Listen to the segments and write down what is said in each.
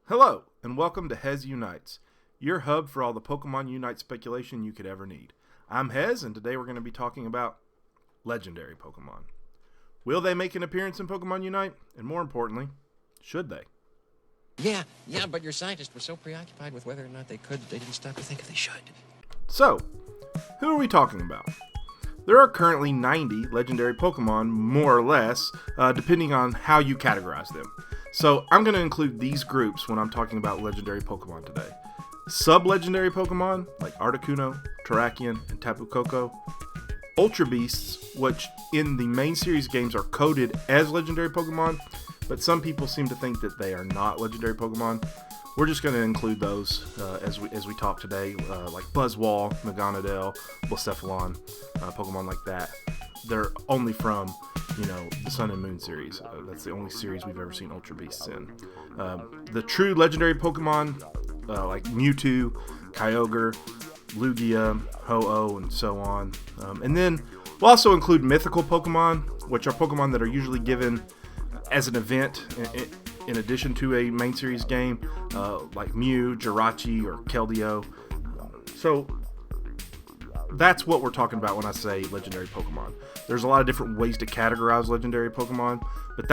Hello, and welcome to Hez Unites, your hub for all the Pokemon Unite speculation you could ever need. I'm Hez, and today we're going to be talking about legendary Pokemon. Will they make an appearance in Pokemon Unite? And more importantly, should they? Yeah, but your scientists were so preoccupied with whether or not they could that they didn't stop to think if they should. So, who are we talking about? There are currently 90 legendary Pokemon, more or less, depending on how you categorize them. So I'm going to include these groups when I'm talking about legendary Pokemon today. Sub-legendary Pokemon, like Articuno, Terrakion, and Tapu Koko. Ultra Beasts, which in the main series games are coded as legendary Pokemon, but some people seem to think that they are not legendary Pokemon. We're just going to include those as we talk today, like Buzzwole, Meganodel, Blacephalon, Pokemon like that. They're only from, the Sun and Moon series. That's the only series we've ever seen Ultra Beasts in. The true legendary Pokemon, like Mewtwo, Kyogre, Lugia, Ho-Oh, and so on. And then we'll also include mythical Pokemon, which are Pokemon that are usually given as an event in addition to a main series game, like Mew, Jirachi, or Keldeo. So that's what we're talking about when I say legendary Pokemon. There's a lot of different ways to categorize legendary Pokemon, but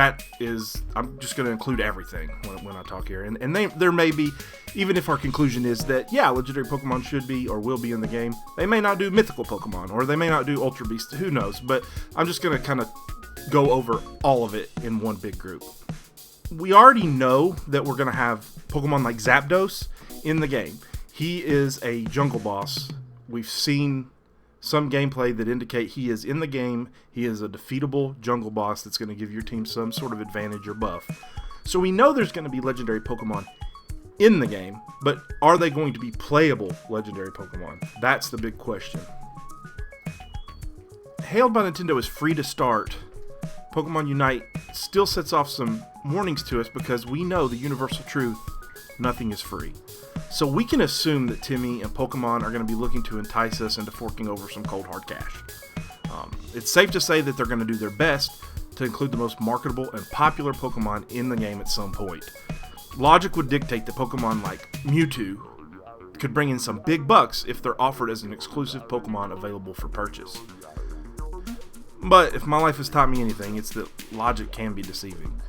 I'm just going to include everything when I talk here. And there may be, even if our conclusion is that, yeah, legendary Pokemon should be or will be in the game, they may not do mythical Pokemon, or they may not do Ultra Beasts, who knows. But I'm just going to kind of go over all of it in one big group. We already know that we're going to have Pokemon like Zapdos in the game. He is a jungle boss. We've seen some gameplay that indicate he is in the game. He is a defeatable jungle boss that's going to give your team some sort of advantage or buff. So we know there's going to be legendary Pokemon in the game, but are they going to be playable legendary Pokemon? That's the big question. Hailed by Nintendo as free to start, Pokemon Unite still sets off some warnings to us because we know the universal truth: nothing is free. So we can assume that Timmy and Pokemon are going to be looking to entice us into forking over some cold hard cash. It's safe to say that they're going to do their best to include the most marketable and popular Pokemon in the game at some point. Logic would dictate that Pokemon like Mewtwo could bring in some big bucks if they're offered as an exclusive Pokemon available for purchase. But if my life has taught me anything, it's that logic can be deceiving.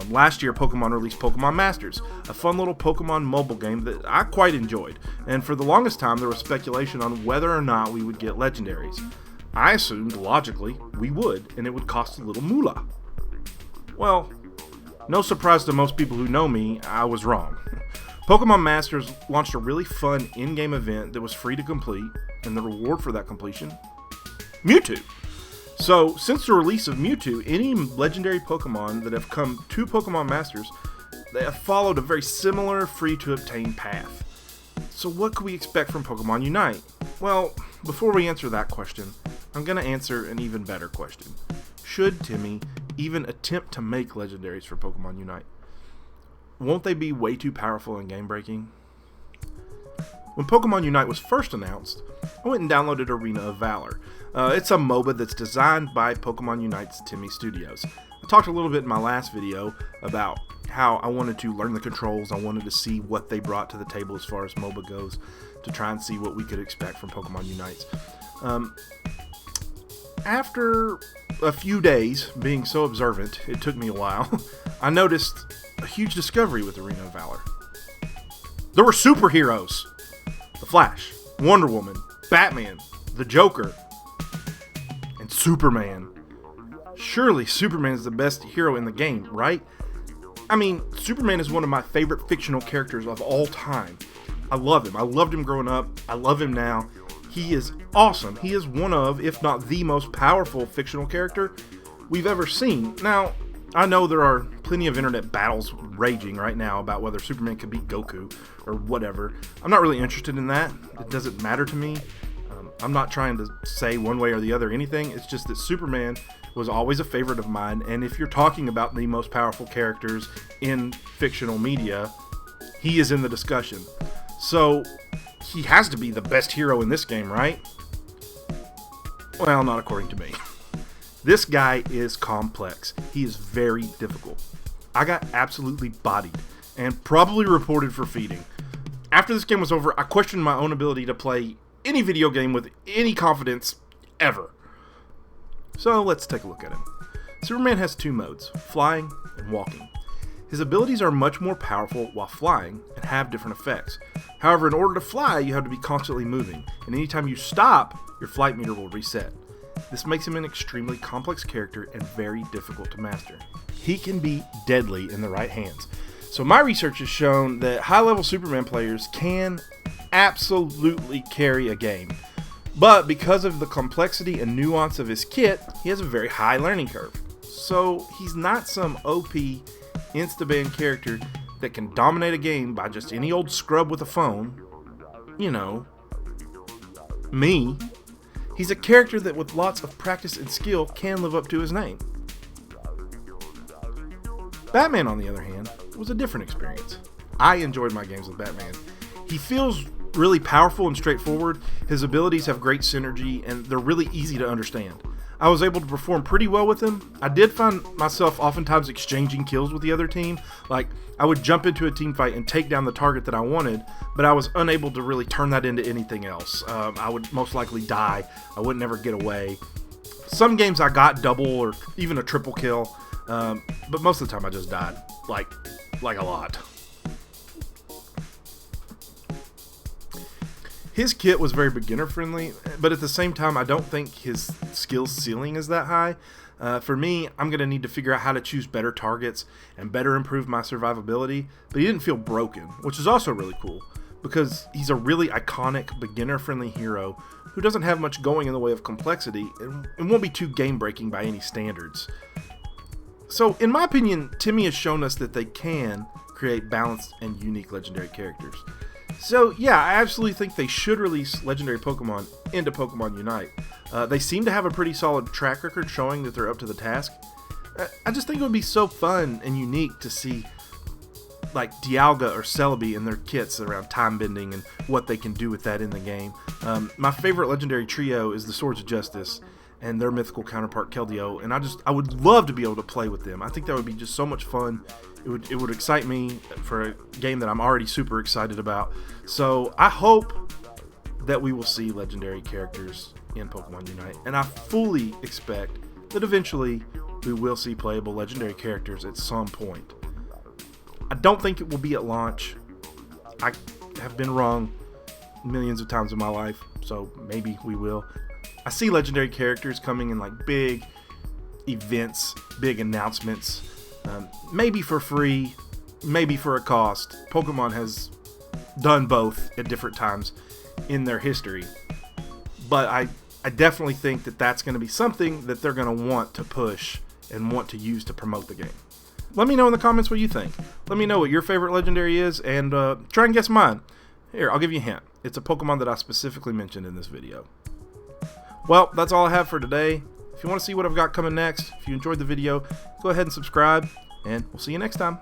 Last year, Pokemon released Pokemon Masters, a fun little Pokemon mobile game that I quite enjoyed, and for the longest time there was speculation on whether or not we would get legendaries. I assumed, logically, we would, and it would cost a little moolah. Well, no surprise to most people who know me, I was wrong. Pokemon Masters launched a really fun in-game event that was free to complete, and the reward for that completion? Mewtwo! So, since the release of Mewtwo, any legendary Pokemon that have come to Pokemon Masters, they have followed a very similar free-to-obtain path. So what could we expect from Pokemon Unite? Well, before we answer that question, I'm going to answer an even better question. Should Timmy even attempt to make legendaries for Pokemon Unite? Won't they be way too powerful and game-breaking? When Pokemon Unite was first announced, I went and downloaded Arena of Valor. It's a MOBA that's designed by Pokemon Unite's Timmy Studios. I talked a little bit in my last video about how I wanted to learn the controls. I wanted to see what they brought to the table as far as MOBA goes, to try and see what we could expect from Pokemon Unite. After a few days being so observant, it took me a while, I noticed a huge discovery with Arena of Valor. There were superheroes! The Flash, Wonder Woman, Batman, the Joker, and Superman. Surely Superman is the best hero in the game, right? I mean, Superman is one of my favorite fictional characters of all time. I love him. I loved him growing up. I love him now. He is awesome. He is one of, if not the most powerful fictional character we've ever seen. Now, I know there are plenty of internet battles raging right now about whether Superman could beat Goku or whatever. I'm not really interested in that. It doesn't matter to me. I'm not trying to say one way or the other anything. It's just that Superman was always a favorite of mine, and if you're talking about the most powerful characters in fictional media, he is in the discussion. So, he has to be the best hero in this game, right? Well, not according to me. This guy is complex. He is very difficult. I got absolutely bodied and probably reported for feeding. After this game was over, I questioned my own ability to play any video game with any confidence ever. So let's take a look at him. Superman has two modes, flying and walking. His abilities are much more powerful while flying and have different effects. However, in order to fly, you have to be constantly moving, and anytime you stop, your flight meter will reset. This makes him an extremely complex character and very difficult to master. He can be deadly in the right hands. So my research has shown that high-level Superman players can absolutely carry a game. But because of the complexity and nuance of his kit, he has a very high learning curve. So he's not some OP insta-ban character that can dominate a game by just any old scrub with a phone. You know, me. He's a character that with lots of practice and skill can live up to his name. Batman, on the other hand, was a different experience. I enjoyed my games with Batman. He feels really powerful and straightforward. His abilities have great synergy and they're really easy to understand. I was able to perform pretty well with him. I did find myself oftentimes exchanging kills with the other team. Like, I would jump into a team fight and take down the target that I wanted, but I was unable to really turn that into anything else. I would most likely die. I would never get away. Some games I got double or even a triple kill, but most of the time I just died. Like a lot. His kit was very beginner friendly, but at the same time, I don't think his skill ceiling is that high. For me, I'm going to need to figure out how to choose better targets and better improve my survivability, but he didn't feel broken, which is also really cool, because he's a really iconic, beginner friendly hero who doesn't have much going in the way of complexity and won't be too game breaking by any standards. So, in my opinion, Timmy has shown us that they can create balanced and unique legendary characters. So yeah, I absolutely think they should release legendary Pokemon into Pokemon Unite. They seem to have a pretty solid track record showing that they're up to the task. I just think it would be so fun and unique to see like Dialga or Celebi in their kits around time bending and what they can do with that in the game. My favorite legendary trio is the Swords of Justice and their mythical counterpart Keldeo, and I would love to be able to play with them. I think that would be just so much fun. It would excite me for a game that I'm already super excited about. So I hope that we will see legendary characters in Pokemon Unite, and I fully expect that eventually we will see playable legendary characters at some point. I don't think it will be at launch. I have been wrong millions of times in my life, so maybe we will. I see legendary characters coming in like big events, big announcements, maybe for free, maybe for a cost. Pokemon has done both at different times in their history, but I definitely think that that's going to be something that they're going to want to push and want to use to promote the game. Let me know in the comments what you think. Let me know what your favorite legendary is, and try and guess mine. Here, I'll give you a hint. It's a Pokemon that I specifically mentioned in this video. Well, that's all I have for today. If you want to see what I've got coming next, if you enjoyed the video, go ahead and subscribe, and we'll see you next time.